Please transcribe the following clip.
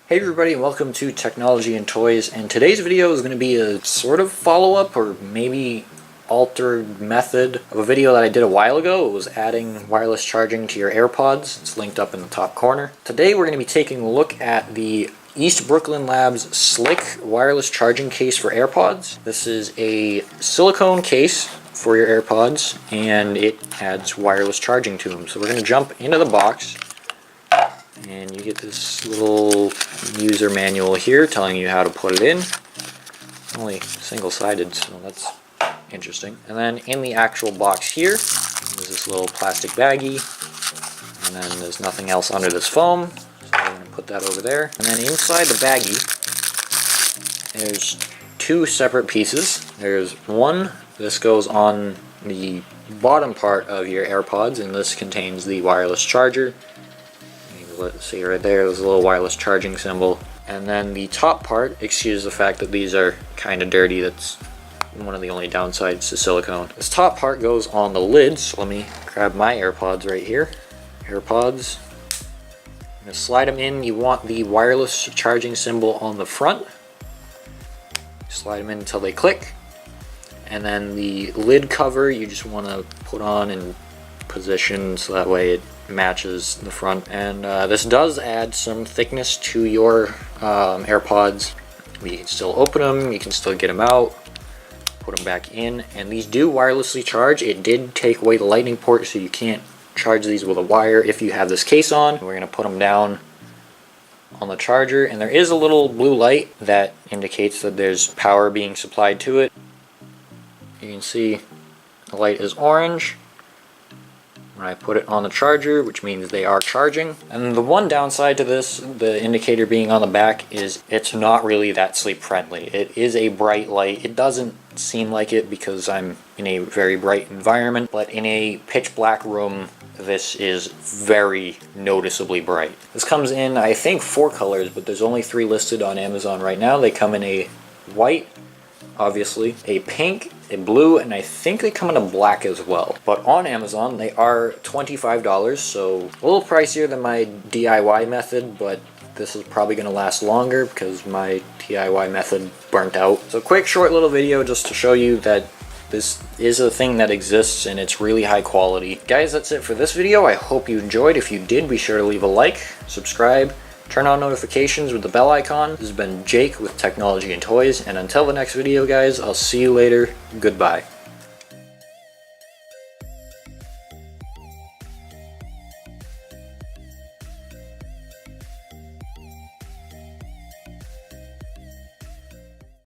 Hey everybody, and welcome to Technology and Toys, and today's video is going to be a sort of follow-up or maybe altered method of a video that I did a while ago. It was adding wireless charging to your AirPods. It's linked up in the top corner. Today we're going to be taking a look at the East Brooklyn Labs SliQ wireless charging case for AirPods. This is a silicone case for your AirPods, and it adds wireless charging to them. So we're going to jump into the box. And you get this little user manual here telling you how to put it in. Only single-sided, so that's interesting. And then in the actual box here, there's this little plastic baggie. And then there's nothing else under this foam, so we're going to put that over there. And then inside the baggie, there's two separate pieces. There's one, this goes on the bottom part of your AirPods, and this contains the wireless charger. Let's see right there, there's a little wireless charging symbol. And then the top part, excuse the fact that these are kind of dirty, that's one of the only downsides to silicone. This top part goes on the lid, so let me grab my AirPods right here. AirPods. I'm going to slide them in. You want the wireless charging symbol on the front. Slide them in until they click. And then the lid cover, you just want to put on and position so that way it matches the front. And this does add some thickness to your AirPods. You can still open them, you can still get them out, put them back in, and these do wirelessly charge. It did take away the lightning port, so you can't charge these with a wire if you have this case on. We're going to put them down on the charger, and there is a little blue light that indicates that there's power being supplied to it. You can see the light is orange when I put it on the charger, which means they are charging. And the one downside to this, the indicator being on the back, is it's not really that sleep friendly. It is a bright light. It doesn't seem like it because I'm in a very bright environment, but in a pitch black room, this is very noticeably bright. This comes in, I think, 4 colors, but there's only 3 listed on Amazon right now. They come in a white, obviously, a pink, a blue, and I think they come in a black as well. But on Amazon, they are $25, so a little pricier than my DIY method, but this is probably going to last longer because my DIY method burnt out. So quick, short little video just to show you that this is a thing that exists and it's really high quality. Guys, that's it for this video. I hope you enjoyed. If you did, be sure to leave a like, subscribe, turn on notifications with the bell icon. This has been Jake with Technology and Toys, and until the next video, guys, I'll see you later. Goodbye.